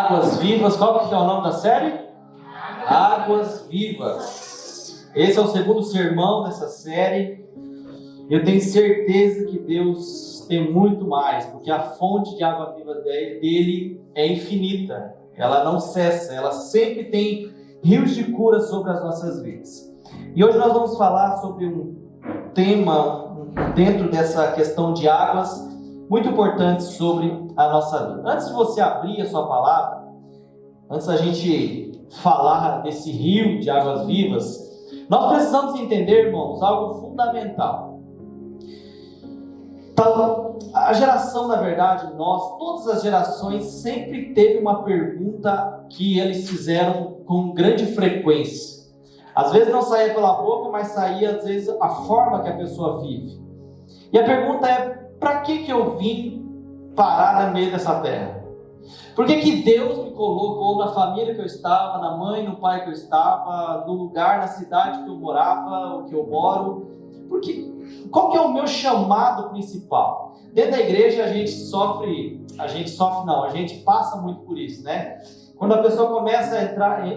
Águas Vivas. Qual que é o nome da série? Águas Vivas. Esse é o segundo sermão dessa série. Eu tenho certeza que Deus tem muito mais, porque a fonte de água viva dele é infinita. Ela não cessa, ela sempre tem rios de cura sobre as nossas vidas. E hoje nós vamos falar sobre um tema dentro dessa questão de águas muito importante sobre a nossa vida. Antes de você abrir a sua palavra, antes da gente falar desse rio de águas vivas, nós precisamos entender, irmãos, algo fundamental. Então, a geração, na verdade, todas as gerações sempre teve uma pergunta que eles fizeram com grande frequência. Às vezes não saía pela boca, mas saía, às vezes, a forma que a pessoa vive. E a pergunta é, para que eu vim parar no meio dessa terra? Por que Deus me colocou na família que eu estava, na mãe, no pai que eu estava, no lugar, na cidade que eu morava, o que eu moro? Qual que é o meu chamado principal? Dentro da igreja a gente passa muito por isso, né? Quando a pessoa começa a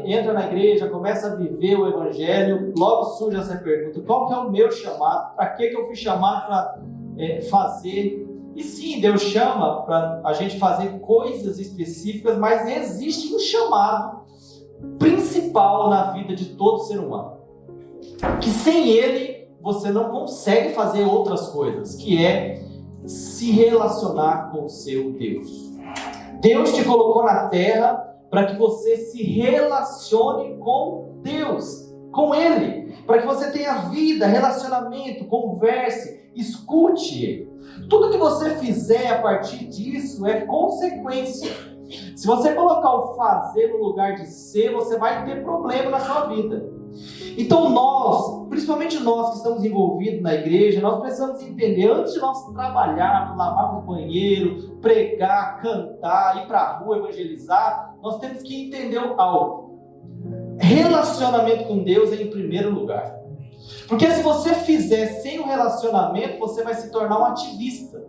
entra na igreja, começa a viver o evangelho, logo surge essa pergunta: qual que é o meu chamado? Para que eu fui chamado para fazer? E sim, Deus chama para a gente fazer coisas específicas, mas existe um chamado principal na vida de todo ser humano, que sem ele você não consegue fazer outras coisas, que é se relacionar com o seu Deus. Deus te colocou na terra para que você se relacione com Deus, com Ele, para que você tenha vida, relacionamento, converse, escute Ele. Tudo que você fizer a partir disso é consequência. Se você colocar o fazer no lugar de ser, você vai ter problema na sua vida. Então nós, principalmente nós que estamos envolvidos na igreja, nós precisamos entender, antes de nós trabalharmos, lavarmos banheiro, pregar, cantar, ir para a rua, evangelizar, nós temos que entender algo. Relacionamento com Deus é em primeiro lugar. Porque se você fizer sem um relacionamento, você vai se tornar um ativista.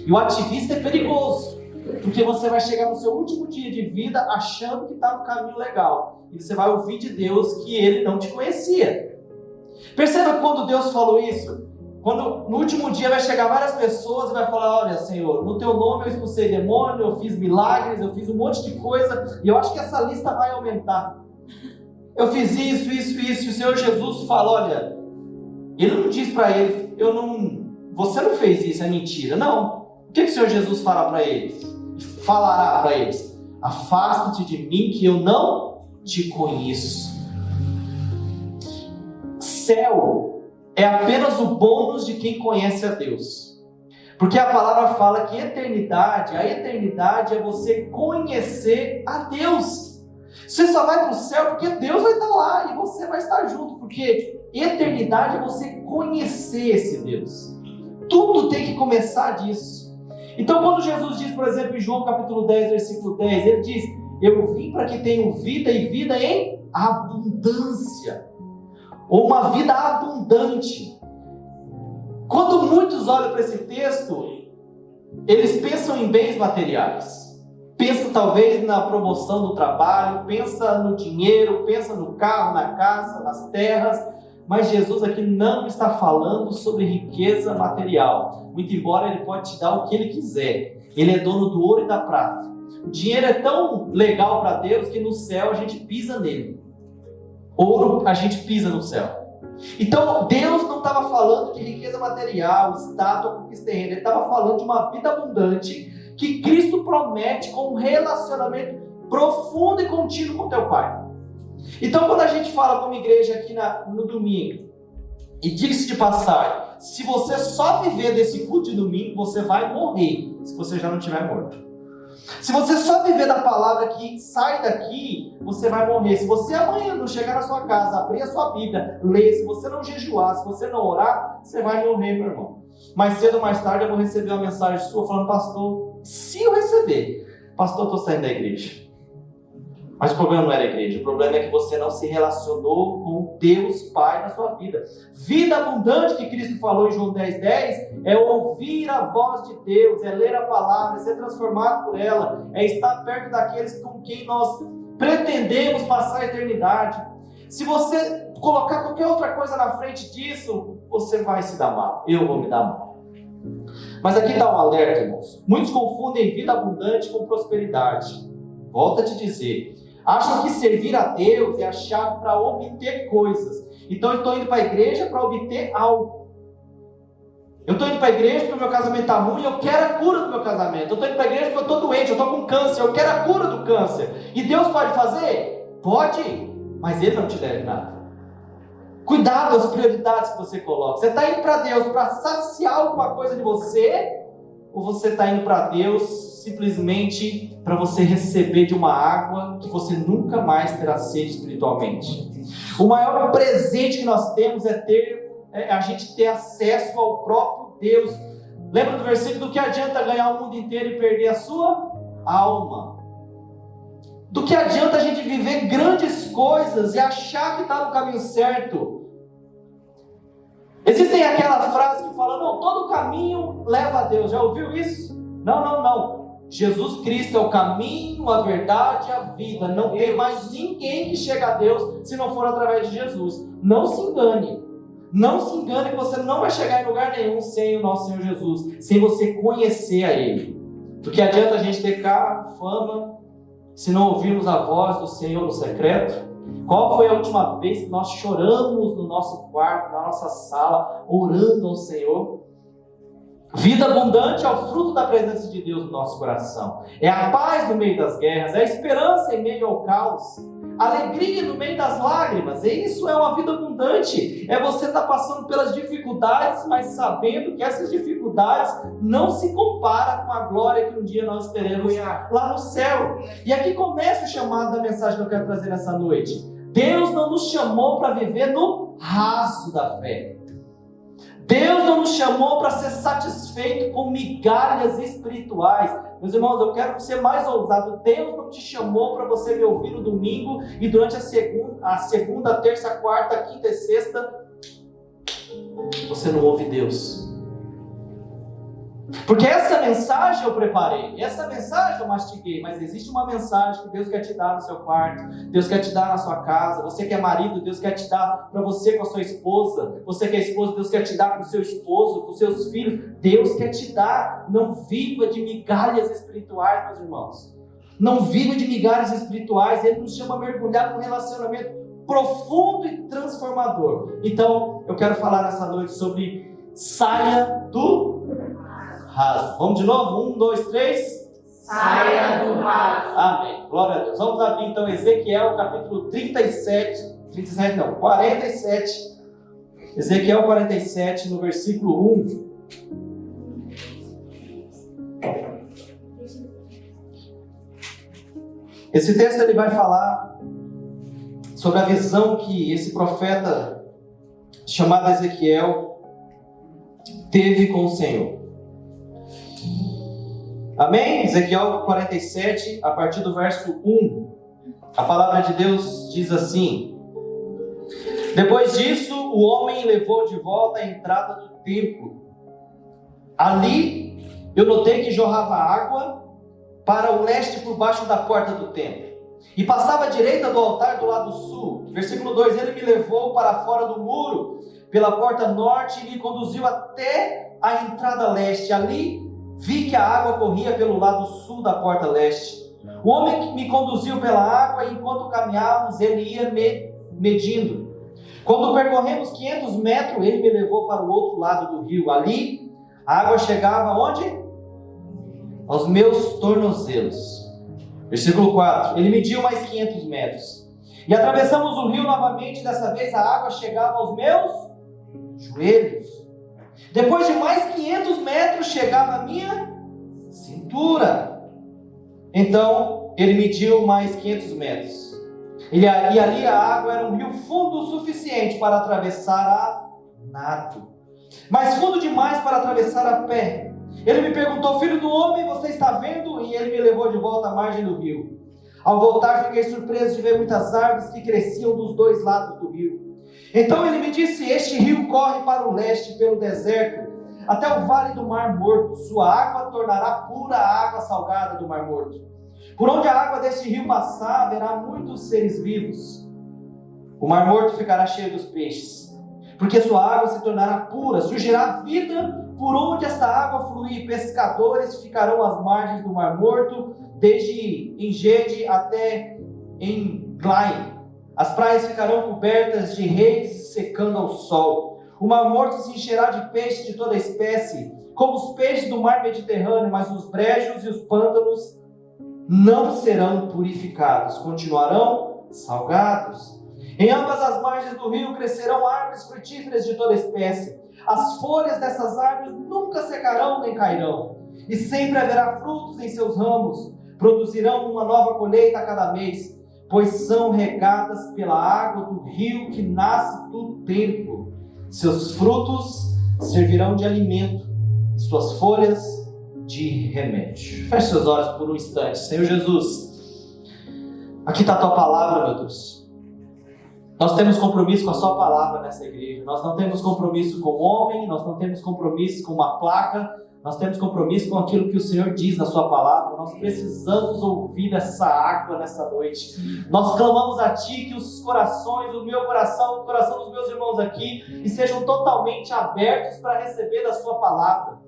E o ativista é perigoso, porque você vai chegar no seu último dia de vida achando que está no caminho legal. E você vai ouvir de Deus que Ele não te conhecia. Perceba quando Deus falou isso. Quando no último dia vai chegar várias pessoas e vai falar: olha, Senhor, no teu nome eu expulsei demônio, eu fiz milagres, eu fiz um monte de coisa, e eu acho que essa lista vai aumentar. Eu fiz isso, e o Senhor Jesus fala: olha, Ele não diz para ele: você não fez isso, é mentira. Não. O que o Senhor Jesus falará para eles? Afasta-te de mim que eu não te conheço. Céu é apenas o bônus de quem conhece a Deus. Porque a palavra fala que a eternidade é você conhecer a Deus. Você só vai para o céu porque Deus vai estar lá e você vai estar junto. Porque eternidade é você conhecer esse Deus. Tudo tem que começar disso. Então quando Jesus diz, por exemplo, em João capítulo 10, versículo 10, ele diz: eu vim para que tenham vida e vida em abundância. Ou uma vida abundante. Quando muitos olham para esse texto, eles pensam em bens materiais. Pensa talvez na promoção do trabalho, pensa no dinheiro, pensa no carro, na casa, nas terras. Mas Jesus aqui não está falando sobre riqueza material. Muito embora Ele pode te dar o que Ele quiser. Ele é dono do ouro e da prata. O dinheiro é tão legal para Deus que no céu a gente pisa nele. Ouro a gente pisa no céu. Então Deus não estava falando de riqueza material, estátua, conquista e renda. Ele estava falando de uma vida abundante que Cristo promete com um relacionamento profundo e contínuo com teu Pai. Então quando a gente fala como igreja aqui no domingo, e diga-se de passagem, se você só viver desse culto de domingo, você vai morrer, se você já não estiver morto. Se você só viver da palavra que sai daqui, você vai morrer. Se você amanhã não chegar na sua casa, abrir a sua Bíblia, ler, se você não jejuar, se você não orar, você vai morrer, meu irmão. Mais cedo ou mais tarde eu vou receber uma mensagem sua falando: pastor, se eu receber, pastor, eu estou saindo da igreja. Mas o problema não era a igreja, o problema é que você não se relacionou com o Deus Pai na sua vida. Vida abundante que Cristo falou em João 10:10 é ouvir a voz de Deus, é ler a palavra, é ser transformado por ela, é estar perto daqueles com quem nós pretendemos passar a eternidade. Se você colocar qualquer outra coisa na frente disso, você vai se dar mal, eu vou me dar mal. Mas aqui está um alerta, irmãos. Muitos confundem vida abundante com prosperidade. Volto a te dizer, acham que servir a Deus é a chave para obter coisas. Então eu estou indo para a igreja para obter algo. Eu estou indo para a igreja porque o meu casamento está ruim, eu quero a cura do meu casamento. Eu estou indo para a igreja porque eu estou doente, eu estou com câncer, eu quero a cura do câncer. E Deus pode fazer? Pode, mas Ele não te deve nada. Cuidado das prioridades que você coloca. Você está indo para Deus para saciar alguma coisa de você? Ou você está indo para Deus simplesmente para você receber de uma água que você nunca mais terá sede espiritualmente? O maior presente que nós temos é a gente ter acesso ao próprio Deus. Lembra do versículo? Do que adianta ganhar o mundo inteiro e perder a sua alma? Do que adianta a gente viver grandes coisas e achar que está no caminho certo? Existem aquelas frases que falam, não, todo caminho leva a Deus. Já ouviu isso? Não. Jesus Cristo é o caminho, a verdade e a vida. Não tem mais ninguém que chega a Deus se não for através de Jesus. Não se engane. Não se engane que você não vai chegar em lugar nenhum sem o nosso Senhor Jesus. Sem você conhecer a Ele. Porque adianta a gente ter carro, fama, se não ouvirmos a voz do Senhor no secreto? Qual foi a última vez que nós choramos no nosso quarto, na nossa sala, orando ao Senhor? Vida abundante é o fruto da presença de Deus no nosso coração. É a paz no meio das guerras, é a esperança em meio ao caos, a alegria no meio das lágrimas. E isso é uma vida abundante. É você estar passando pelas dificuldades, mas sabendo que essas dificuldades não se comparam com a glória que um dia nós teremos lá no céu. E aqui começa o chamado da mensagem que eu quero trazer nessa noite. Deus não nos chamou para viver no raso da fé. Deus não nos chamou para ser satisfeito com migalhas espirituais. Meus irmãos, eu quero ser mais ousado. Deus não te chamou para você me ouvir no domingo e durante a segunda, terça, quarta, quinta e sexta você não ouve Deus. Porque essa mensagem eu preparei, essa mensagem eu mastiguei, mas existe uma mensagem que Deus quer te dar no seu quarto, Deus quer te dar na sua casa. Você que é marido, Deus quer te dar para você com a sua esposa. Você que é esposa, Deus quer te dar com o seu esposo, com os seus filhos. Deus quer te dar. Não viva de migalhas espirituais, meus irmãos. Não viva de migalhas espirituais. Ele nos chama a mergulhar num relacionamento profundo e transformador. Então, eu quero falar nessa noite sobre saia do raso. Vamos de novo? 1, 2, 3. Saia do raso. Amém. Glória a Deus. Vamos abrir então Ezequiel capítulo 47. Ezequiel 47 no versículo 1. Esse texto ele vai falar sobre a visão que esse profeta chamado Ezequiel teve com o Senhor. Amém? Ezequiel 47, a partir do verso 1. A palavra de Deus diz assim: Depois disso, o homem levou de volta a entrada do templo. Ali, eu notei que jorrava água para o leste por baixo da porta do templo, e passava à direita do altar do lado sul. Versículo 2: Ele me levou para fora do muro, pela porta norte, e me conduziu até a entrada leste. Ali, vi que a água corria pelo lado sul da porta leste. O homem me conduziu pela água, e enquanto caminhávamos, ele ia medindo. Quando percorremos 500 metros, ele me levou para o outro lado do rio. Ali, a água chegava onde? Aos meus tornozelos. Versículo 4. Ele mediu mais 500 metros. E atravessamos o rio novamente. Dessa vez a água chegava aos meus joelhos. Depois de mais 500 metros, chegava a minha cintura. Então, ele mediu mais 500 metros. E ali a água era um rio fundo o suficiente para atravessar a nado, mas fundo demais para atravessar a pé. Ele me perguntou: filho do homem, você está vendo? E ele me levou de volta à margem do rio. Ao voltar, fiquei surpreso de ver muitas árvores que cresciam dos dois lados do rio. Então ele me disse: este rio corre para o leste, pelo deserto, até o vale do Mar Morto. Sua água tornará pura a água salgada do Mar Morto. Por onde a água deste rio passar, haverá muitos seres vivos. O Mar Morto ficará cheio dos peixes, porque sua água se tornará pura. Surgirá vida por onde esta água fluir. Pescadores ficarão às margens do Mar Morto, desde Engedi até Englaim. As praias ficarão cobertas de redes, secando ao sol. O Mar Morto se encherá de peixes de toda espécie, como os peixes do mar Mediterrâneo, mas os brejos e os pântanos não serão purificados, continuarão salgados. Em ambas as margens do rio crescerão árvores frutíferas de toda espécie. As folhas dessas árvores nunca secarão nem cairão, e sempre haverá frutos em seus ramos. Produzirão uma nova colheita a cada mês, pois são regadas pela água do rio que nasce do templo. Seus frutos servirão de alimento, e suas folhas de remédio. Feche seus olhos por um instante. Senhor Jesus, aqui está a tua palavra, meu Deus. Nós temos compromisso com a sua palavra nessa igreja. Nós não temos compromisso com o homem, nós não temos compromisso com uma placa, nós temos compromisso com aquilo que o Senhor diz na sua palavra. Nós precisamos ouvir essa água nessa noite. Nós clamamos a Ti que os corações, o meu coração, o coração dos meus irmãos aqui, sejam totalmente abertos para receber da sua palavra.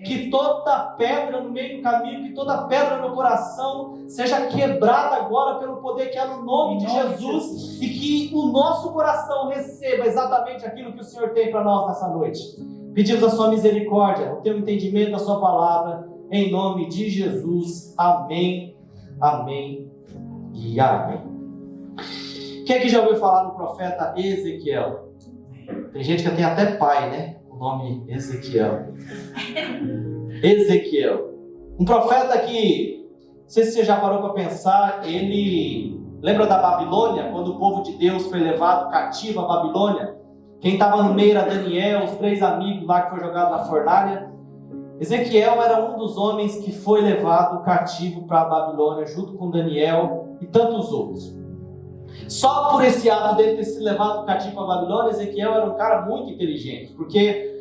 Que toda pedra no meio do caminho, que toda pedra no coração seja quebrada agora pelo poder que é no nome de Jesus, e que o nosso coração receba exatamente aquilo que o Senhor tem para nós nessa noite. Pedimos a sua misericórdia, o teu entendimento da sua palavra, em nome de Jesus. Amém, amém e amém. Quem aqui já ouviu falar no profeta Ezequiel? Tem gente que tem até pai, né? O nome Ezequiel. Ezequiel, um profeta que, não sei se você já parou para pensar, ele lembra da Babilônia, quando o povo de Deus foi levado cativo à Babilônia? Quem estava no meio era Daniel, os 3 amigos lá que foi jogado na fornalha. Ezequiel era um dos homens que foi levado cativo para a Babilônia, junto com Daniel e tantos outros. Só por esse ato dele ter sido levado cativo para a Babilônia, Ezequiel era um cara muito inteligente, porque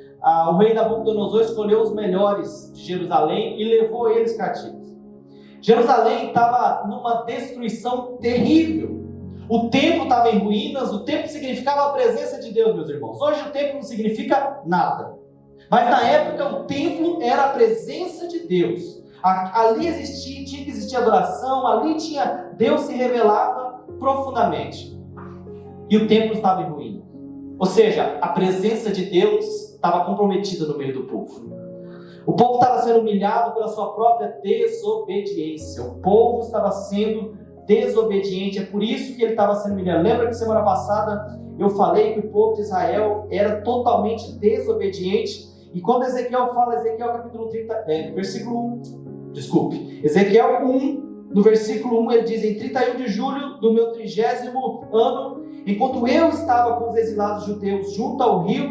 o rei Nabucodonosor escolheu os melhores de Jerusalém e levou eles cativos. Jerusalém estava numa destruição terrível. O templo estava em ruínas. O templo significava a presença de Deus, meus irmãos. Hoje o templo não significa nada, mas na época o templo era a presença de Deus. Ali tinha que existir adoração, ali Deus se revelava profundamente. E o templo estava em ruína. Ou seja, a presença de Deus estava comprometida no meio do povo. O povo estava sendo humilhado pela sua própria desobediência. O povo estava sendo desobediente, é por isso que ele estava sendo humilhado. Lembra que semana passada eu falei que o povo de Israel era totalmente desobediente? E quando Ezequiel fala, Ezequiel capítulo 30, versículo 1, Ezequiel 1, no versículo 1, ele diz: em 31 de julho do meu 30º ano, enquanto eu estava com os exilados judeus junto ao rio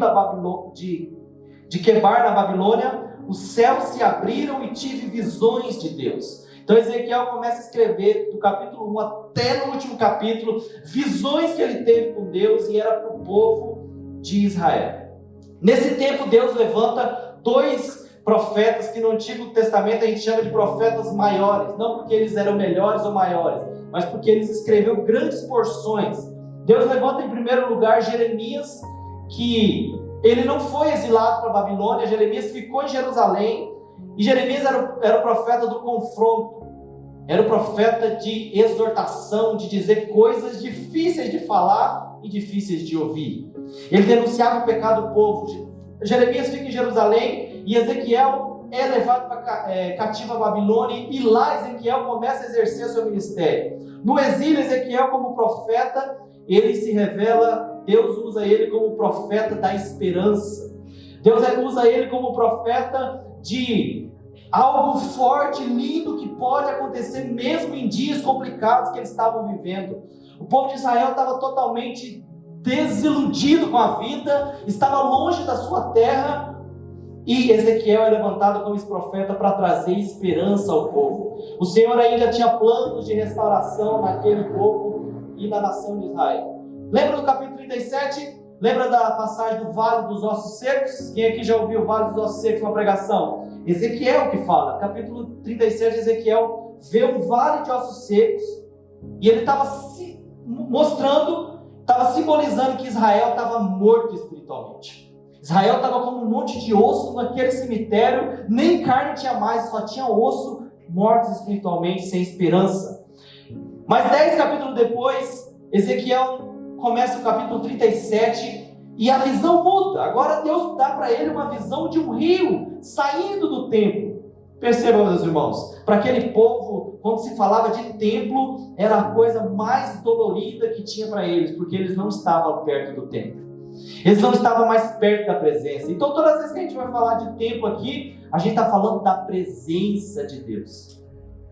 de Quebar, na Babilônia, os céus se abriram e tive visões de Deus. Então Ezequiel começa a escrever do capítulo 1 até no último capítulo, visões que ele teve com Deus, e era para o povo de Israel. Nesse tempo Deus levanta 2 profetas que no Antigo Testamento a gente chama de profetas maiores, não porque eles eram melhores ou maiores, mas porque eles escreveram grandes porções. Deus levanta em primeiro lugar Jeremias, que ele não foi exilado para a Babilônia. Jeremias ficou em Jerusalém, e Jeremias era o profeta do confronto, era o profeta de exortação, de dizer coisas difíceis de falar e difíceis de ouvir. Ele denunciava o pecado do povo. Jeremias fica em Jerusalém e Ezequiel é levado para cativo a Babilônia, e lá Ezequiel começa a exercer seu ministério. No exílio, Ezequiel, como profeta, ele se revela, Deus usa ele como profeta da esperança. Deus usa ele como profeta de algo forte, lindo, que pode acontecer mesmo em dias complicados que eles estavam vivendo. O povo de Israel estava totalmente desiludido com a vida, estava longe da sua terra, e Ezequiel é levantado como esse profeta para trazer esperança ao povo. O Senhor ainda tinha planos de restauração naquele povo e na nação de Israel. Lembra do capítulo 37? Lembra da passagem do Vale dos Ossos Secos? Quem aqui já ouviu o Vale dos Ossos Secos, uma pregação? Ezequiel que fala, capítulo 37 de Ezequiel, vê um vale de ossos secos, e ele estava mostrando, estava simbolizando que Israel estava morto espiritualmente. Israel estava como um monte de osso naquele cemitério, nem carne tinha mais, só tinha osso, mortos espiritualmente, sem esperança. Mas 10 capítulos depois, Ezequiel começa o capítulo 37 e a visão muda. Agora Deus dá para ele uma visão de um rio saindo do templo. Percebam, meus irmãos, para aquele povo, quando se falava de templo, era a coisa mais dolorida que tinha para eles, porque eles não estavam perto do templo. Eles não estavam mais perto da presença. Então, todas as vezes que a gente vai falar de templo aqui, a gente está falando da presença de Deus.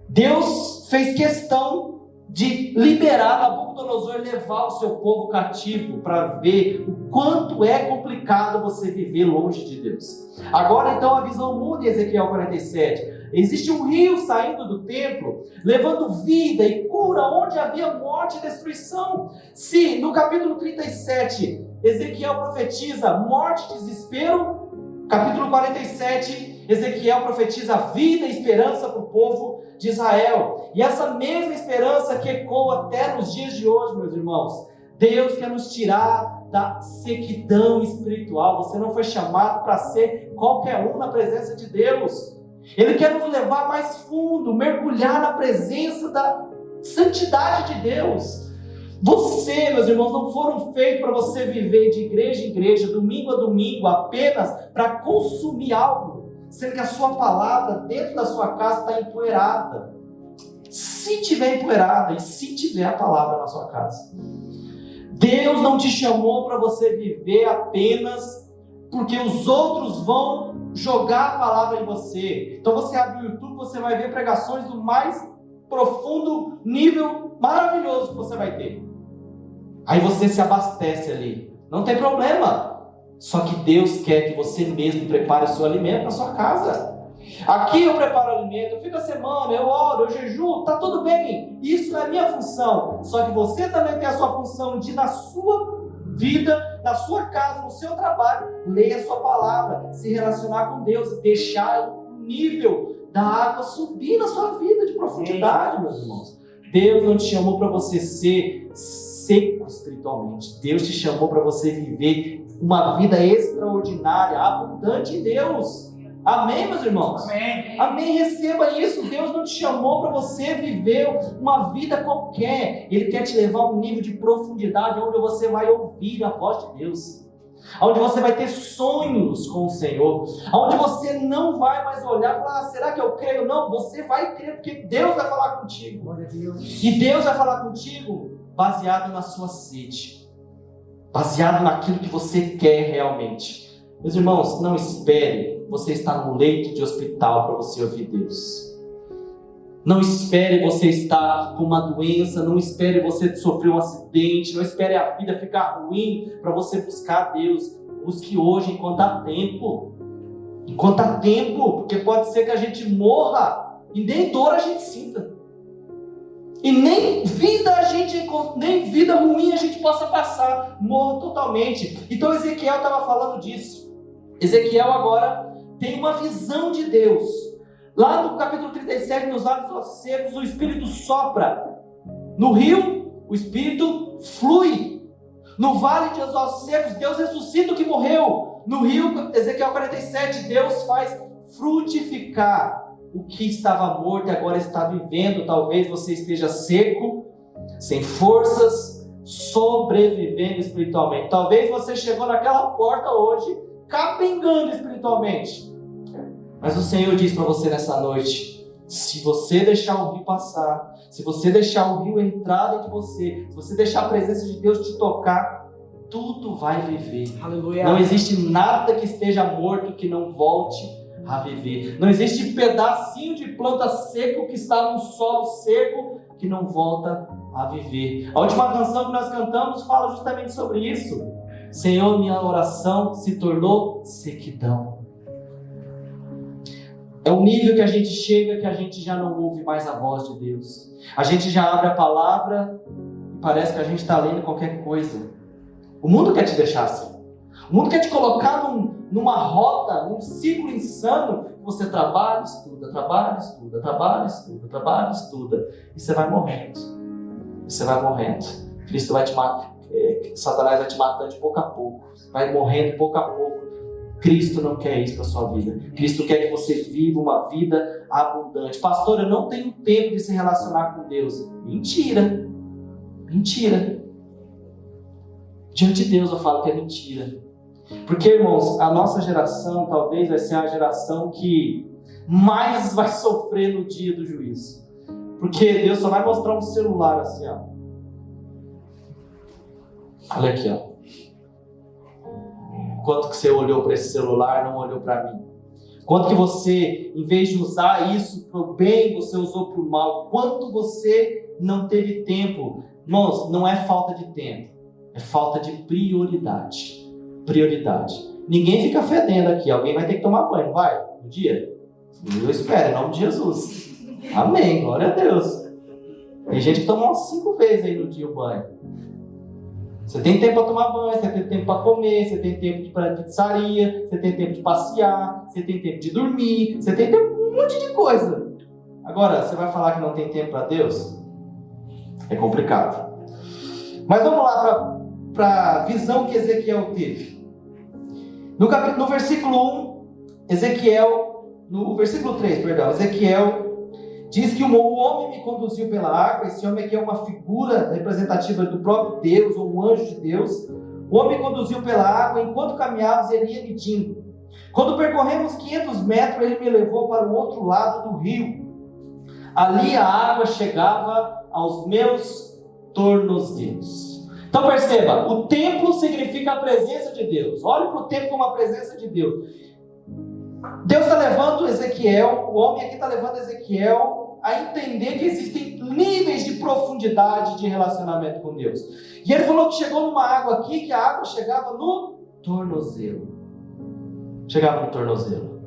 Deus fez questão de liberar Nabucodonosor e levar o seu povo cativo para ver o quanto é complicado você viver longe de Deus. Agora então a visão muda em Ezequiel 47. Existe um rio saindo do templo, levando vida e cura onde havia morte e destruição. Se no capítulo 37 Ezequiel profetiza morte e desespero, capítulo 47 Ezequiel profetiza vida e esperança para o povo de Israel. E essa mesma esperança que ecoa até nos dias de hoje, meus irmãos. Deus quer nos tirar da sequidão espiritual. Você não foi chamado para ser qualquer um na presença de Deus. Ele quer nos levar mais fundo, mergulhar na presença da santidade de Deus. Você, meus irmãos, não foram feitos para você viver de igreja em igreja, domingo a domingo, apenas para consumir algo, sendo que a sua palavra dentro da sua casa está empoeirada. Se tiver empoeirada e se tiver a palavra na sua casa. Deus não te chamou para você viver apenas porque os outros vão jogar a palavra em você. Então você abre o YouTube, você vai ver pregações do mais profundo nível maravilhoso que você vai ter. Aí você se abastece ali. Não tem problema. Só que Deus quer que você mesmo prepare o seu alimento na sua casa. Aqui eu preparo o alimento, eu fico a semana, eu oro, eu jejuo, tá tudo bem. Isso é a minha função. Só que você também tem a sua função de, na sua vida, na sua casa, no seu trabalho, ler a sua palavra, se relacionar com Deus e deixar o nível da água subir na sua vida de profundidade, meus irmãos. Deus não te chamou para você ser seco espiritualmente. Deus te chamou para você viver uma vida extraordinária, abundante em Deus. Amém, meus irmãos? Amém. Amém, receba isso. Deus não te chamou para você viver uma vida qualquer. Ele quer te levar a um nível de profundidade onde você vai ouvir a voz de Deus, onde você vai ter sonhos com o Senhor, onde você não vai mais olhar e falar, será que eu creio? Não, você vai crer, porque Deus vai falar contigo. Glória a Deus. E Deus vai falar contigo baseado na sua sede, baseado naquilo que você quer realmente. Meus irmãos, não espere você estar no leito de hospital para você ouvir Deus. Não espere você estar com uma doença, não espere você sofrer um acidente, não espere a vida ficar ruim para você buscar Deus. Busque hoje enquanto há tempo. Enquanto há tempo, porque pode ser que a gente morra e nem dor a gente sinta. E nem vida ruim a gente possa passar, morra totalmente. Então Ezequiel estava falando disso. Ezequiel agora tem uma visão de Deus. Lá no capítulo 37, nos valos dos ossos secos, o Espírito sopra. No rio, o Espírito flui. No vale de ossos secos, Deus ressuscita o que morreu. No rio, Ezequiel 47, Deus faz frutificar o que estava morto e agora está vivendo. Talvez você esteja seco, sem forças, sobrevivendo espiritualmente. Talvez você chegou naquela porta hoje, capengando espiritualmente. Mas o Senhor diz para você nessa noite, se você deixar o rio passar, se você deixar o rio entrar dentro de você, se você deixar a presença de Deus te tocar, tudo vai viver. Aleluia. Não existe nada que esteja morto que não volte a viver. Não existe pedacinho de planta seco que está num solo seco que não volta a viver. A última canção que nós cantamos fala justamente sobre isso. Senhor, minha oração se tornou sequidão. É o nível que a gente chega que a gente já não ouve mais a voz de Deus. A gente já abre a palavra e parece que a gente está lendo qualquer coisa. O mundo quer te deixar assim. O mundo quer te colocar numa rota, num ciclo insano. Você trabalha, estuda, trabalha, estuda, trabalha, estuda, trabalha, estuda. E você vai morrendo. Você vai morrendo. Cristo vai te matar. Satanás vai te matando de pouco a pouco. Vai morrendo pouco a pouco. Cristo não quer isso para a sua vida. Cristo quer que você viva uma vida abundante. Pastor, eu não tenho tempo de se relacionar com Deus. Mentira. Mentira. Diante de Deus eu falo que é mentira. Porque, irmãos, a nossa geração talvez vai ser a geração que mais vai sofrer no dia do juízo. Porque Deus só vai mostrar um celular assim, ó. Olha aqui, ó. Quanto que você olhou para esse celular, não olhou para mim? Quanto que você, em vez de usar isso para o bem, você usou para o mal? Quanto você não teve tempo? Irmãos, não é falta de tempo, é falta de prioridade. Prioridade. Ninguém fica fedendo aqui, alguém vai ter que tomar banho, vai? No dia? Eu espero, em nome de Jesus. Amém, glória a Deus. Tem gente que toma umas 5 vezes aí no dia o banho. Você tem tempo para tomar banho, você tem tempo para comer, você tem tempo de ir para pizzaria, você tem tempo de passear, você tem tempo de dormir, você tem tempo de um monte de coisa. Agora, você vai falar que não tem tempo para Deus? É complicado. Mas vamos lá para a visão que Ezequiel teve. No versículo 1, no versículo 3, Ezequiel diz que o homem me conduziu pela água. Esse homem aqui é uma figura representativa do próprio Deus, ou um anjo de Deus. O homem me conduziu pela água, enquanto caminhávamos ele ia medindo. Quando percorremos 500 metros, ele me levou para o outro lado do rio. Ali a água chegava aos meus tornozelos. Então perceba, o templo significa a presença de Deus. Olhe para o templo como a presença de Deus. Deus está levando Ezequiel, o homem aqui está levando Ezequiel a entender que existem níveis de profundidade de relacionamento com Deus. E ele falou que chegou numa água aqui, que a água chegava no tornozelo. Chegava no tornozelo.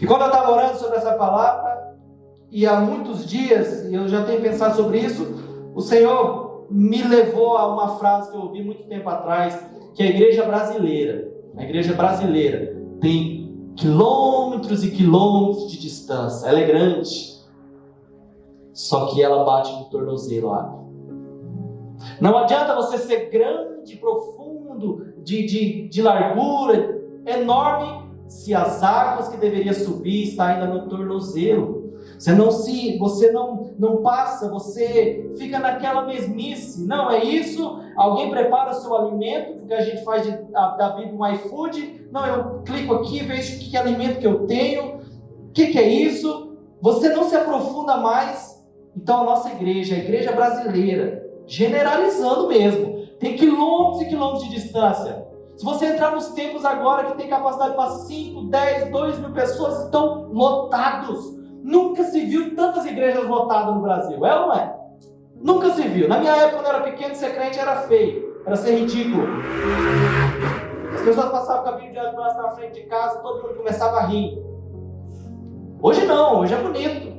E quando eu estava orando sobre essa palavra, e há muitos dias, e eu já tenho pensado sobre isso, o Senhor me levou a uma frase que eu ouvi muito tempo atrás, que a igreja brasileira tem quilômetros e quilômetros de distância. Ela é grande, só que ela bate no tornozelo a água. Não adianta você ser grande, profundo, de largura, enorme, se as águas que deveria subir estão ainda no tornozelo. Você não passa, você fica naquela mesmice. Não, é isso, alguém prepara o seu alimento, porque a gente faz da vida um iFood. Não, eu clico aqui, vejo que alimento que eu tenho, o que é isso? Você não se aprofunda mais. Então a nossa igreja, a igreja brasileira, generalizando mesmo, tem quilômetros e quilômetros de distância. Se você entrar nos templos agora que tem capacidade para 5, 10, 2 mil pessoas, estão lotados. Nunca se viu tantas igrejas lotadas no Brasil, é ou não é? Nunca se viu. Na minha época, quando eu era pequeno, ser crente era feio, era ser ridículo. As pessoas passavam o caminho de braço na frente de casa, todo mundo começava a rir. Hoje não, hoje é bonito.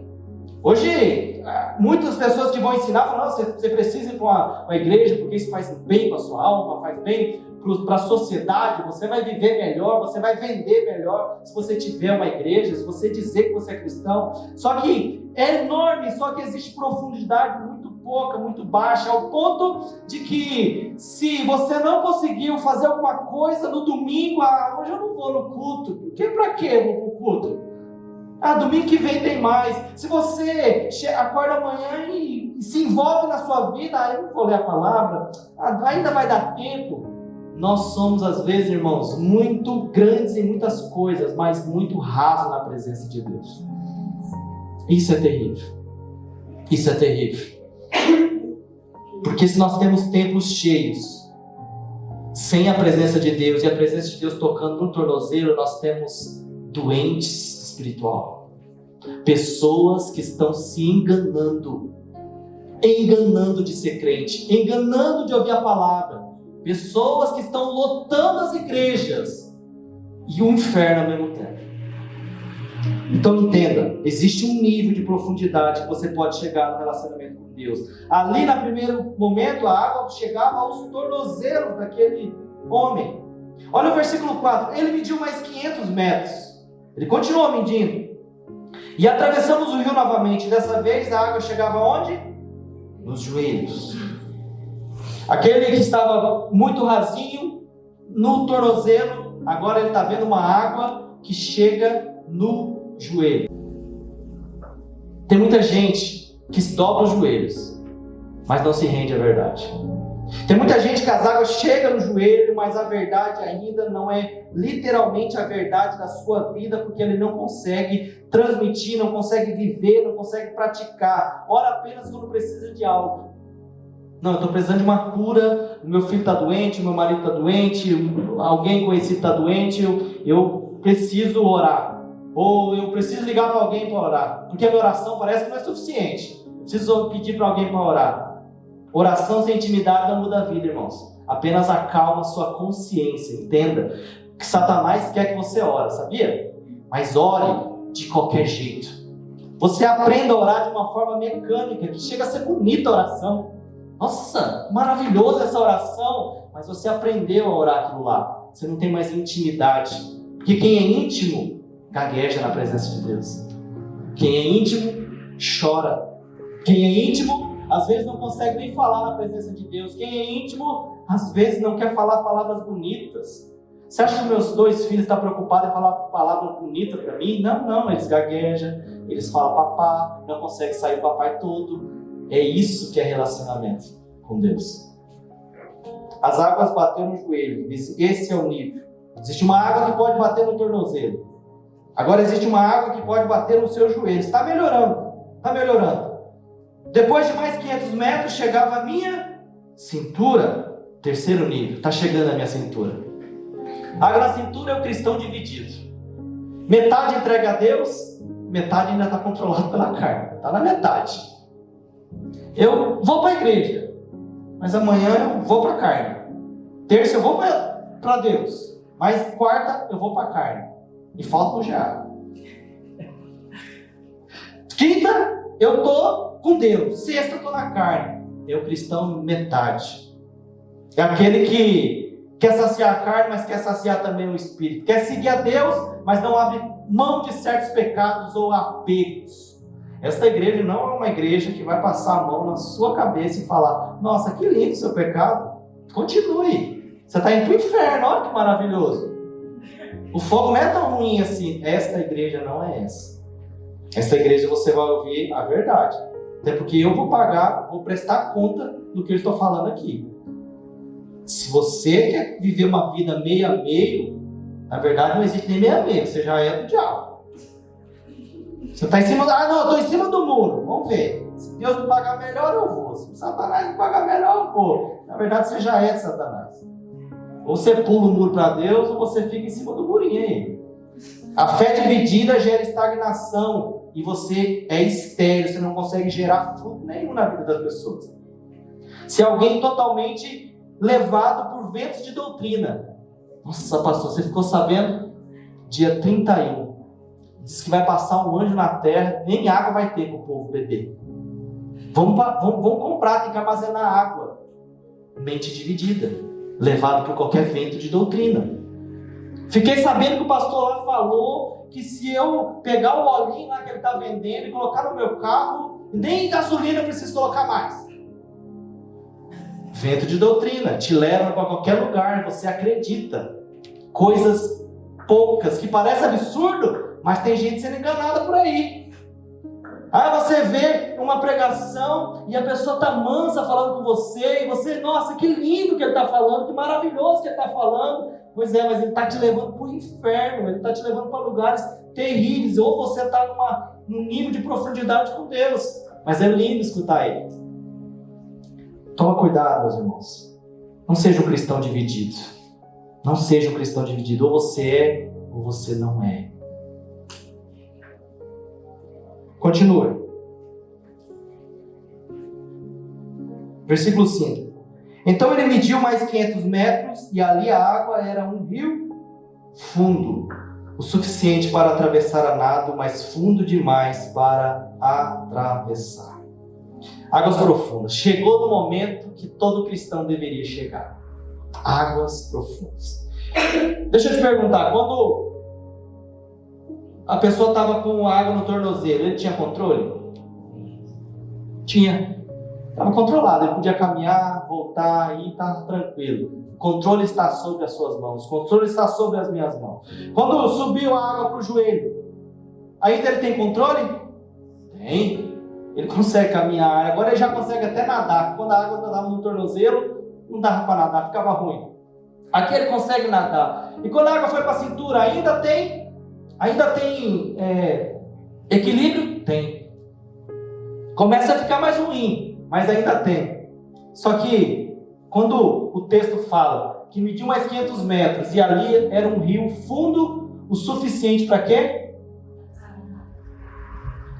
Hoje, muitas pessoas que vão ensinar falam, você precisa ir para uma igreja, porque isso faz bem para a sua alma, faz bem para a sociedade, você vai viver melhor, você vai vender melhor se você tiver uma igreja, se você dizer que você é cristão. Só que é enorme, só que existe profundidade muito pouca, muito baixa, ao ponto de que se você não conseguiu fazer alguma coisa no domingo, hoje eu não vou no culto, porque para que eu vou para o culto? Domingo que vem tem mais. Se você acorda amanhã e se envolve na sua vida, eu não vou ler a palavra, ainda vai dar tempo. Nós somos, às vezes, irmãos, muito grandes em muitas coisas, mas muito rasos na presença de Deus. Isso é terrível. Isso é terrível. Porque se nós temos templos cheios, sem a presença de Deus, e a presença de Deus tocando no tornozelo, nós temos doentes espiritual. Pessoas que estão se enganando de ser crente, enganando de ouvir a palavra. Pessoas que estão lotando as igrejas e o inferno ao mesmo tempo. Então entenda, existe um nível de profundidade que você pode chegar no relacionamento com Deus. Ali no primeiro momento a água chegava aos tornozelos homem. Olha o versículo 4. Ele mediu mais 500 metros. Ele continuou medindo. E atravessamos o rio novamente. Dessa vez a água chegava onde? Nos joelhos. Aquele que estava muito rasinho, no tornozelo, agora ele está vendo uma água que chega no joelho. Tem muita gente que dobra os joelhos, mas não se rende à verdade. Tem muita gente que as águas chegam no joelho, mas a verdade ainda não é literalmente a verdade da sua vida, porque ele não consegue transmitir, não consegue viver, não consegue praticar. Ora apenas quando precisa de algo. Não, eu estou precisando de uma cura, o meu filho está doente, o meu marido está doente, alguém conhecido está doente, eu preciso orar. Ou eu preciso ligar para alguém para orar, porque a minha oração parece que não é suficiente. Eu preciso pedir para alguém para orar. Oração sem intimidade não muda a vida, irmãos. Apenas acalma sua consciência. Entenda que Satanás quer que você ore, sabia? Mas ore de qualquer jeito. Você aprenda a orar de uma forma mecânica, que chega a ser bonita a oração. Nossa, maravilhosa essa oração. Mas você aprendeu a orar aquilo lá. Você não tem mais intimidade. Porque quem é íntimo gagueja na presença de Deus. Quem é íntimo chora. Quem é íntimo às vezes não consegue nem falar na presença de Deus. Quem é íntimo às vezes não quer falar palavras bonitas. Você acha que meus 2 filhos estão preocupados em falar palavras bonitas para mim? Não, eles gaguejam, eles falam papá, não conseguem sair do papai todo. É isso que é relacionamento com Deus. As águas bateram no joelho. Esse é o nível. Existe uma água que pode bater no tornozelo. Agora existe uma água que pode bater no seu joelho. Está melhorando. Está melhorando. Depois de mais 500 metros, chegava a minha cintura. Terceiro nível. Está chegando a minha cintura. Água na cintura é o cristão dividido. Metade entrega a Deus, metade ainda está controlado pela carne. Está na metade. Eu vou para a igreja, mas amanhã eu vou para a carne. Terça eu vou para Deus, mas quarta eu vou para a carne. E falta o já. Quinta eu estou com Deus. Sexta eu estou na carne. É o cristão metade. É aquele que quer saciar a carne, mas quer saciar também o espírito. Quer seguir a Deus, mas não abre mão de certos pecados ou apegos. Esta igreja não é uma igreja que vai passar a mão na sua cabeça e falar: nossa, que lindo o seu pecado. Continue. Você está indo para o inferno, olha que maravilhoso. O fogo não é tão ruim assim. Esta igreja não é essa. Esta igreja você vai ouvir a verdade. Até porque eu vou pagar, vou prestar conta do que eu estou falando aqui. Se você quer viver uma vida meio a meio, na verdade não existe nem meio a meio, você já é do diabo. Você está em cima eu estou em cima do muro, vamos ver. Se Deus me pagar melhor, eu vou. Se Satanás me pagar melhor, eu vou. Na verdade você já é de Satanás. Ou você pula o muro para Deus, ou você fica em cima do murinho aí. A fé dividida gera estagnação, e você é estéril, você não consegue gerar fruto nenhum na vida das pessoas. Se alguém totalmente levado por ventos de doutrina. Nossa, pastor, você ficou sabendo? Dia 31. Diz que vai passar um anjo na terra, nem água vai ter para o povo beber. Vamos comprar, tem que armazenar água. Mente dividida, levado por qualquer vento de doutrina. Fiquei sabendo que o pastor lá falou que se eu pegar o olhinho lá que ele está vendendo e colocar no meu carro, nem gasolina eu preciso colocar mais. Vento de doutrina, te leva para qualquer lugar, você acredita. Coisas poucas, que parece absurdo, mas tem gente sendo enganada por aí. Aí você vê uma pregação e a pessoa está mansa falando com você, e você, nossa, que lindo que ele está falando, que maravilhoso que ele está falando. Pois é, mas ele está te levando para o inferno, ele está te levando para lugares terríveis, ou você está num nível de profundidade com Deus. Mas é lindo escutar ele. Toma cuidado, meus irmãos. Não seja um cristão dividido. Não seja um cristão dividido. Ou você é, ou você não é. Continua. Versículo 5. Então ele mediu mais 500 metros e ali a água era um rio fundo, o suficiente para atravessar a nado, mas fundo demais para atravessar. Águas profundas. Chegou no momento que todo cristão deveria chegar. Águas profundas. Deixa eu te perguntar, quando a pessoa estava com água no tornozelo, ele tinha controle? Tinha. Estava controlado, ele podia caminhar, voltar e estava tranquilo. O controle está sobre as suas mãos, o controle está sobre as minhas mãos. Quando subiu a água para o joelho, ainda ele tem controle? Tem. Ele consegue caminhar, agora ele já consegue até nadar. Quando a água estava no tornozelo, não dava para nadar, ficava ruim. Aqui ele consegue nadar. E quando a água foi para a cintura, ainda tem equilíbrio? Tem. Começa a ficar mais ruim, mas ainda tem. Só que, quando o texto fala que mediu mais 500 metros e ali era um rio fundo o suficiente para quê?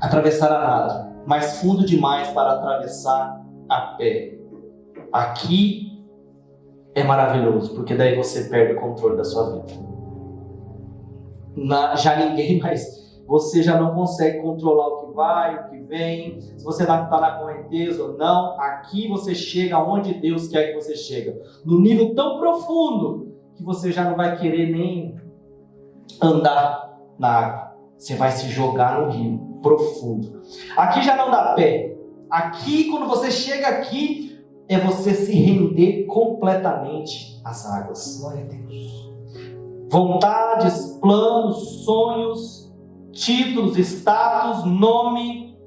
Atravessar a nado, mas fundo demais para atravessar a pé. Aqui é maravilhoso, porque daí você perde o controle da sua vida. Já ninguém mais... Você já não consegue controlar o que vai, o que vem, se você está na correnteza ou não. Aqui você chega onde Deus quer que você chegue. No nível tão profundo que você já não vai querer nem andar na água. Você vai se jogar no rio profundo. Aqui já não dá pé. Aqui, quando você chega aqui, é você se render completamente às águas. Glória a Deus. Vontades, planos, sonhos, títulos, status, nome,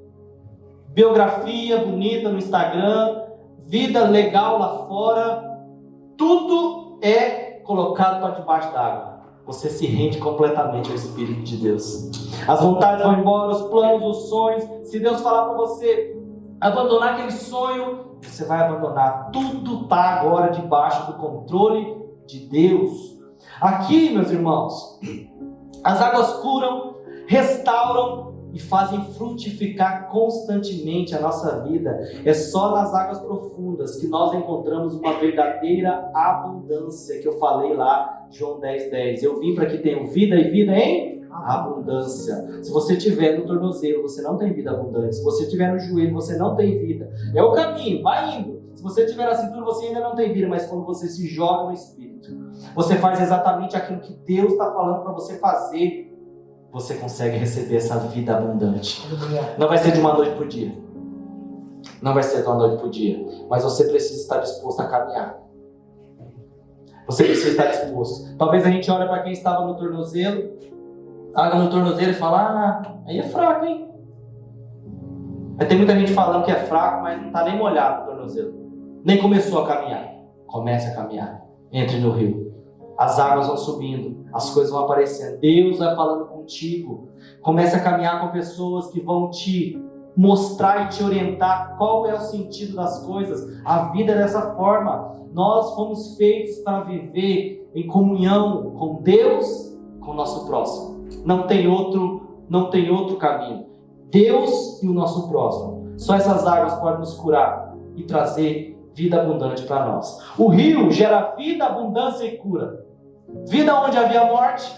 biografia bonita no Instagram, vida legal lá fora, tudo é colocado para debaixo d'água. Você se rende completamente ao Espírito de Deus. As vontades vão embora, os planos, os sonhos. Se Deus falar para você abandonar aquele sonho, você vai abandonar. Tudo está agora debaixo do controle de Deus. Aqui, meus irmãos, as águas curam, restauram e fazem frutificar constantemente a nossa vida. É só nas águas profundas que nós encontramos uma verdadeira abundância, que eu falei lá, João 10:10. Eu vim para que tenham vida e vida em abundância. Se você tiver no tornozelo, você não tem vida abundante. Se você tiver no joelho, você não tem vida. É o caminho, vai indo. Se você tiver na cintura, você ainda não tem vida, mas quando você se joga no Espírito, você faz exatamente aquilo que Deus está falando para você fazer. Você consegue receber essa vida abundante. Não vai ser de uma noite para o dia. Não vai ser de uma noite para o dia. Mas você precisa estar disposto a caminhar. Você precisa estar disposto. Talvez a gente olhe para quem estava no tornozelo, água no tornozelo e fala, aí é fraco, hein? Aí tem muita gente falando que é fraco, mas não está nem molhado no tornozelo. Nem começou a caminhar. Comece a caminhar. Entre no rio. As águas vão subindo, as coisas vão aparecendo. Deus vai falando contigo. Comece a caminhar com pessoas que vão te mostrar e te orientar qual é o sentido das coisas. A vida é dessa forma. Nós fomos feitos para viver em comunhão com Deus, com o nosso próximo. Não tem outro caminho. Deus e o nosso próximo. Só essas águas podem nos curar e trazer vida abundante para nós. O rio gera vida, abundância e cura. Vida onde havia morte.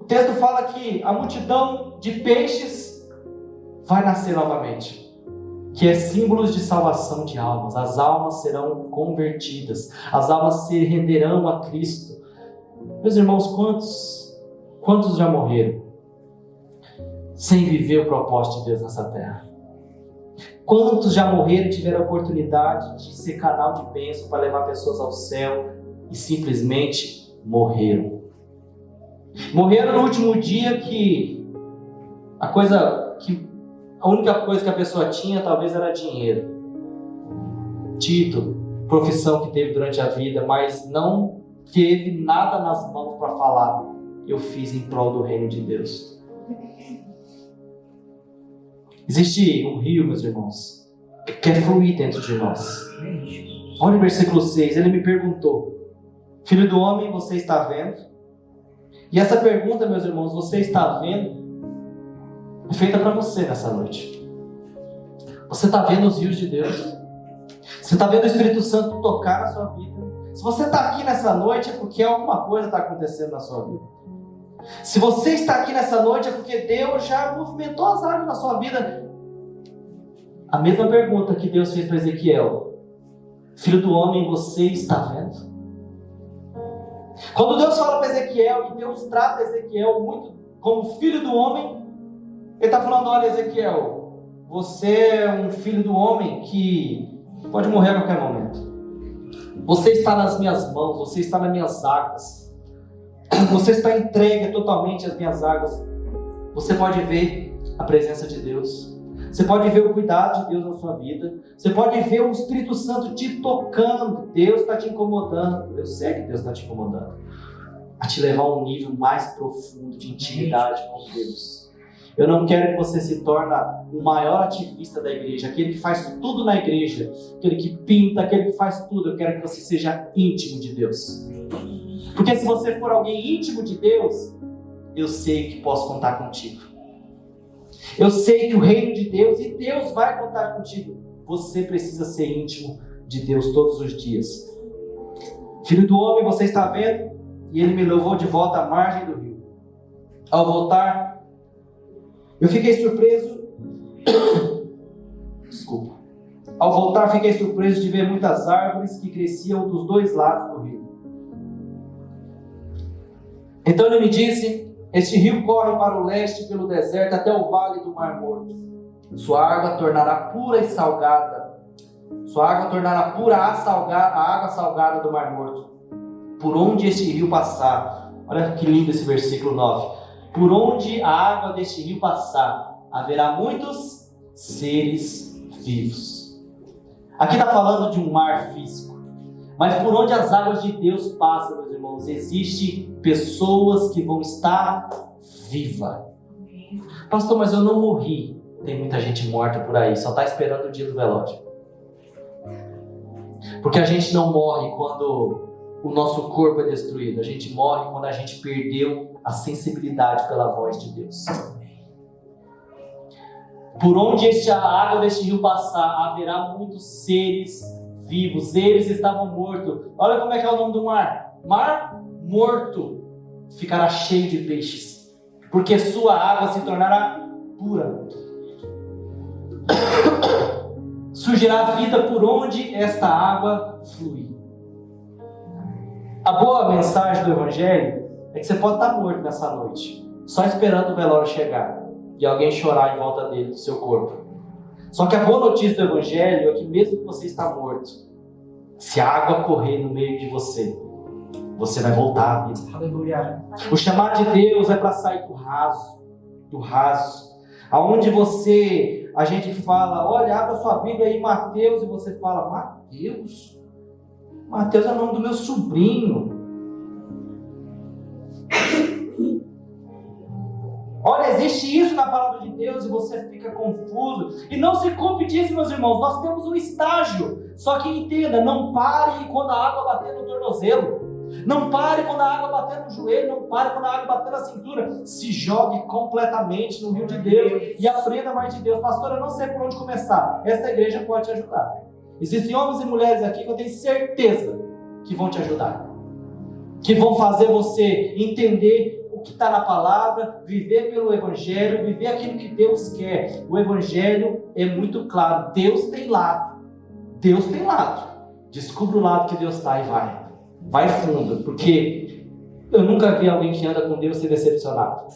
O texto fala que a multidão de peixes vai nascer novamente, que é símbolos de salvação de almas. As almas serão convertidas, as almas se renderão a Cristo. Meus irmãos, quantos já morreram sem viver o propósito de Deus nessa terra? Quantos já morreram e tiveram a oportunidade de ser canal de bênção para levar pessoas ao céu e simplesmente morreram? Morreram no último dia que a única coisa que a pessoa tinha talvez era dinheiro, título, profissão que teve durante a vida, mas não teve nada nas mãos para falar, eu fiz em prol do reino de Deus. Existe um rio, meus irmãos, que quer fluir dentro de nós. Olha o versículo 6, ele me perguntou, filho do homem, você está vendo? E essa pergunta, meus irmãos, você está vendo? É feita para você nessa noite. Você está vendo os rios de Deus? Você está vendo o Espírito Santo tocar na sua vida? Se você está aqui nessa noite, é porque alguma coisa está acontecendo na sua vida. Se você está aqui nessa noite, é porque Deus já movimentou as águas na sua vida. A mesma pergunta que Deus fez para Ezequiel: filho do homem, você está vendo? Quando Deus fala para Ezequiel, e Deus trata Ezequiel muito como filho do homem, Ele está falando: olha, Ezequiel, você é um filho do homem que pode morrer a qualquer momento. Você está nas minhas mãos, você está nas minhas águas, você está entregue totalmente às minhas águas. Você pode ver a presença de Deus, você pode ver o cuidado de Deus na sua vida, você pode ver o Espírito Santo te tocando. Deus está te incomodando. Eu sei que Deus está te incomodando a te levar a um nível mais profundo de intimidade com Deus. Eu não quero que você se torne o maior ativista da igreja, aquele que faz tudo na igreja, aquele que pinta, aquele que faz tudo. Eu quero que você seja íntimo de Deus. Porque se você for alguém íntimo de Deus, eu sei que posso contar contigo. Eu sei que o reino de Deus, e Deus vai contar contigo. Você precisa ser íntimo de Deus todos os dias. Filho do homem, você está vendo? E ele me levou de volta à margem do rio. Ao voltar, eu fiquei surpreso. Desculpa. Ao voltar, fiquei surpreso de ver muitas árvores que cresciam dos dois lados do rio. Então ele me disse: este rio corre para o leste pelo deserto até o vale do Mar Morto. Sua água tornará pura e salgada. Sua água tornará pura a água salgada do Mar Morto. Por onde este rio passar. Olha que lindo esse versículo 9. Por onde a água deste rio passar, haverá muitos seres vivos. Aqui está falando de um mar físico. Mas por onde as águas de Deus passam, meus irmãos, existem pessoas que vão estar vivas. Pastor, mas eu não morri. Tem muita gente morta por aí, só está esperando o dia do velório. Porque a gente não morre quando o nosso corpo é destruído. A gente morre quando a gente perdeu a sensibilidade pela voz de Deus. Por onde a água deste rio passar, haverá muitos seres vivos. Eles estavam mortos. Olha como é que é o nome do mar. Mar Morto. Ficará cheio de peixes, porque sua água se tornará pura. Surgirá vida por onde esta água flui. A boa mensagem do Evangelho é que você pode estar morto nessa noite, só esperando o velório chegar e alguém chorar em volta dele, do seu corpo. Só que a boa notícia do Evangelho é que mesmo que você está morto, se a água correr no meio de você, você vai voltar à vida. Aleluia. O chamado de Deus é para sair do raso. Aonde a gente fala, olha, abra sua Bíblia aí em Mateus, e você fala: Mateus? Mateus é o nome do meu sobrinho. Olha, existe isso na palavra de Deus e você fica confuso. E não se culpe disso, meus irmãos. Nós temos um estágio. Só que entenda, não pare quando a água bater no tornozelo. Não pare quando a água bater no joelho. Não pare quando a água bater na cintura. Se jogue completamente no rio de Deus e aprenda mais de Deus. Pastor, eu não sei por onde começar. Esta igreja pode te ajudar. Existem homens e mulheres aqui que eu tenho certeza que vão te ajudar. Que vão fazer você entender o que está na palavra, viver pelo Evangelho, viver aquilo que Deus quer. O Evangelho é muito claro. Deus tem lado. Deus tem lado. Descubra o lado que Deus está e vai. Vai fundo, porque eu nunca vi alguém que anda com Deus ser decepcionado.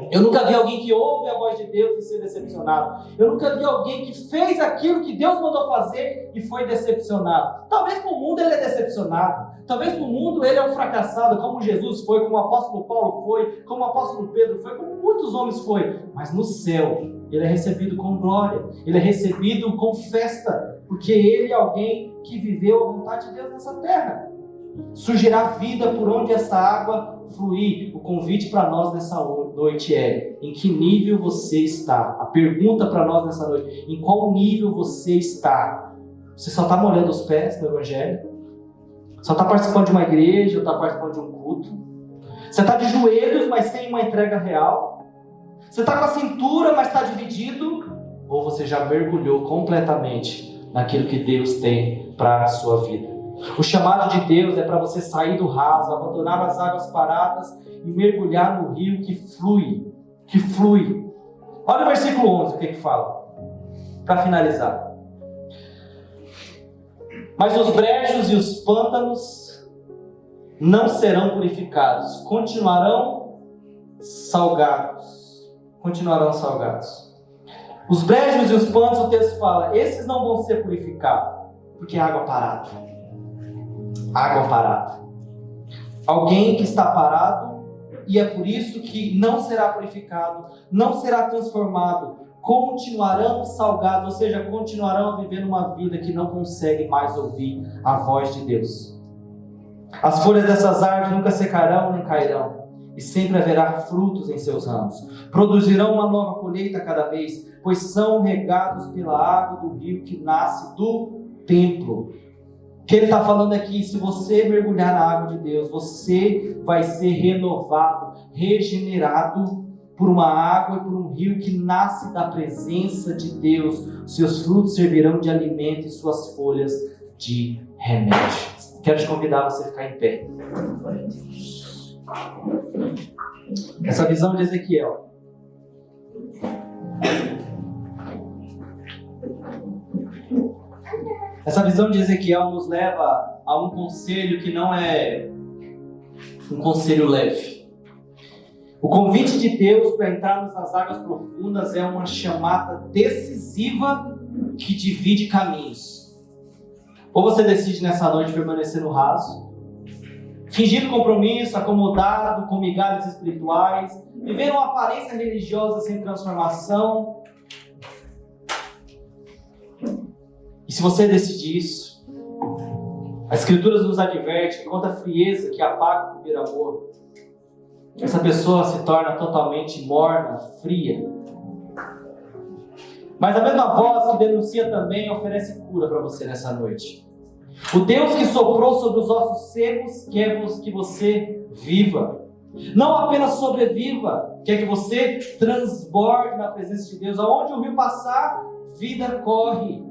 Eu nunca vi alguém que ouve a voz de Deus e ser decepcionado. Eu nunca vi alguém que fez aquilo que Deus mandou fazer e foi decepcionado. Talvez para o mundo ele é decepcionado. Talvez para o mundo ele é um fracassado, como Jesus foi, como o apóstolo Paulo foi, como o apóstolo Pedro foi, como muitos homens foi. Mas no céu, ele é recebido com glória. Ele é recebido com festa, porque ele é alguém que viveu a vontade de Deus nessa terra. Surgirá vida por onde essa água fluir. O convite para nós nessa noite é: em que nível você está? A pergunta para nós nessa noite: em qual nível você está? Você só está molhando os pés no Evangelho? Só está participando de uma igreja ou está participando de um culto? Você está de joelhos, mas sem uma entrega real? Você está com a cintura, mas está dividido? Ou você já mergulhou completamente naquilo que Deus tem para a sua vida? O chamado de Deus é para você sair do raso, abandonar as águas paradas e mergulhar no rio que flui. Que flui. Olha o versículo 11, o que fala? Para finalizar. Mas os brejos e os pântanos não serão purificados, continuarão salgados. Continuarão salgados. Os brejos e os panos, o texto fala, esses não vão ser purificados, porque é água parada. Água parada. Alguém que está parado, e é por isso que não será purificado, não será transformado, continuarão salgados, ou seja, continuarão vivendo uma vida que não consegue mais ouvir a voz de Deus. As folhas dessas árvores nunca secarão nem cairão, e sempre haverá frutos em seus ramos. Produzirão uma nova colheita cada vez, pois são regados pela água do rio que nasce do templo. O que ele está falando aqui, se você mergulhar na água de Deus, você vai ser renovado, regenerado por uma água e por um rio que nasce da presença de Deus. Seus frutos servirão de alimento e suas folhas de remédio. Quero te convidar a você ficar em pé. Essa visão de Ezequiel. Essa visão de Ezequiel nos leva a um conselho que não é um conselho leve. O convite de Deus para entrarmos nas águas profundas é uma chamada decisiva que divide caminhos. Ou você decide nessa noite permanecer no raso, fingindo compromisso, acomodado com migalhas espirituais, vivendo uma aparência religiosa sem transformação. E se você decidir isso, as Escrituras nos adverte que contra a frieza que apaga o primeiro amor, essa pessoa se torna totalmente morna, fria. Mas a mesma voz que denuncia também oferece cura para você nessa noite. O Deus que soprou sobre os ossos secos quer que você viva. Não apenas sobreviva, quer que você transborde na presença de Deus. Aonde o rio passar, vida corre.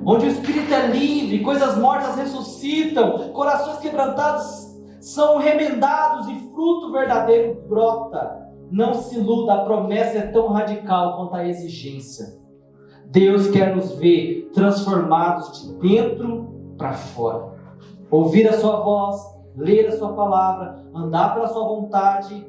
Onde o Espírito é livre, coisas mortas ressuscitam, corações quebrantados são remendados e fruto verdadeiro brota. Não se iluda, a promessa é tão radical quanto a exigência. Deus quer nos ver transformados de dentro para fora. Ouvir a sua voz, ler a sua palavra, andar pela sua vontade,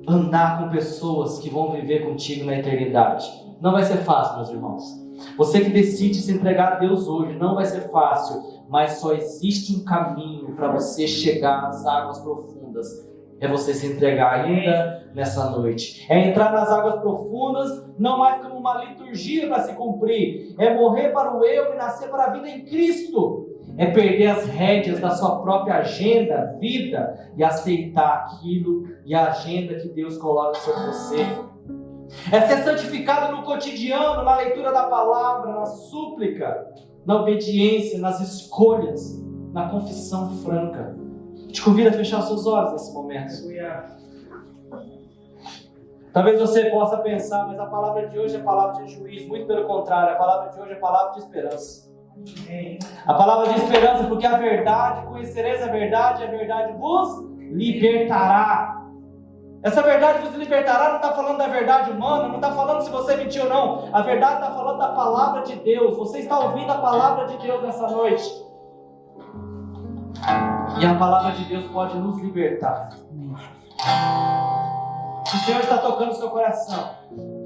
andar com pessoas que vão viver contigo na eternidade. Não vai ser fácil, meus irmãos. Você que decide se entregar a Deus hoje, não vai ser fácil, mas só existe um caminho para você chegar às águas profundas. É você se entregar ainda nessa noite. É entrar nas águas profundas, não mais como uma liturgia para se cumprir. É morrer para o eu e nascer para a vida em Cristo. É perder as rédeas da sua própria agenda, vida, e aceitar aquilo e a agenda que Deus coloca sobre você. É ser santificado no cotidiano, na leitura da palavra, na súplica, na obediência, nas escolhas, na confissão franca. Te convido a fechar os seus olhos nesse momento. Talvez você possa pensar, mas a palavra de hoje é palavra de juízo. Muito pelo contrário, a palavra de hoje é palavra de esperança. A palavra de esperança, porque a verdade, conhecereis a verdade vos libertará. Essa verdade vos libertará não está falando da verdade humana, não está falando se você mentiu ou não. A verdade está falando da palavra de Deus. Você está ouvindo a palavra de Deus nessa noite. E a palavra de Deus pode nos libertar. O Senhor está tocando o seu coração.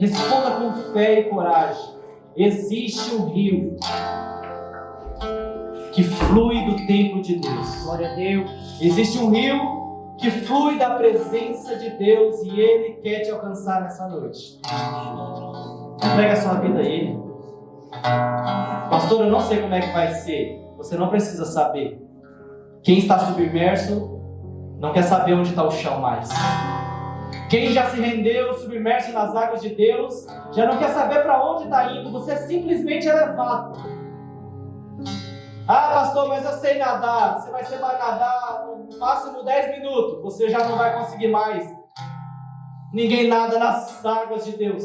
Responda com fé e coragem. Existe um rio que flui do templo de Deus. Glória a Deus. Existe um rio que flui da presença de Deus e Ele quer te alcançar nessa noite. Entrega a sua vida a Ele. Pastor, eu não sei como é que vai ser. Você não precisa saber. Quem está submerso não quer saber onde está o chão mais. Quem já se rendeu, submerso nas águas de Deus, já não quer saber para onde está indo. Você simplesmente é levado. Ah, pastor, mas eu sei nadar. Você vai nadar no máximo 10 minutos. Você já não vai conseguir mais. Ninguém nada nas águas de Deus.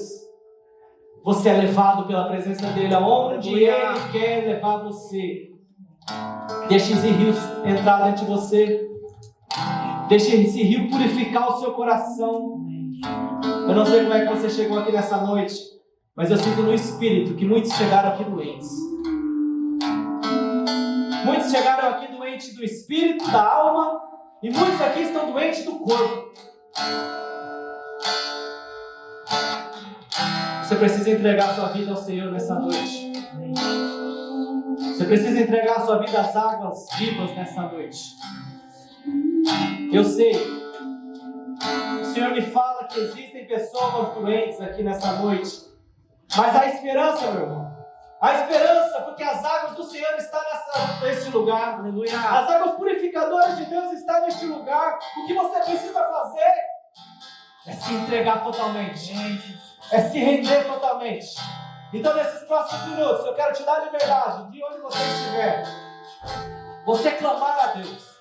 Você é levado pela presença dEle aonde Ele quer levar você. Deixe esse rio entrar dentro de você. Deixe esse rio purificar o seu coração. Eu não sei como é que você chegou aqui nessa noite, mas eu sinto no Espírito que muitos chegaram aqui doentes. Muitos chegaram aqui doentes do espírito, da alma, e muitos aqui estão doentes do corpo. Você precisa entregar a sua vida ao Senhor nessa noite. Você precisa entregar a sua vida às águas vivas nessa noite. Eu sei. O Senhor me fala que existem pessoas doentes aqui nessa noite. Mas há esperança, meu irmão. Há esperança, porque as águas do Senhor estão neste lugar. Aleluia. As águas purificadoras de Deus estão neste lugar. O que você precisa fazer é se entregar totalmente. É se render totalmente. Então, nesses próximos minutos, eu quero te dar liberdade de onde você estiver. Você clamar a Deus.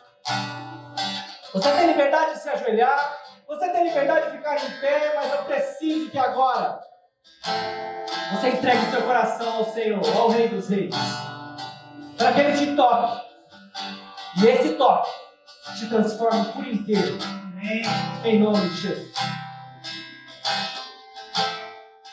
Você tem liberdade de se ajoelhar. Você tem liberdade de ficar em pé, mas eu preciso que agora você entregue seu coração ao Senhor, ao Rei dos Reis, para que Ele te toque. E esse toque te transforme por inteiro. Em nome de Jesus.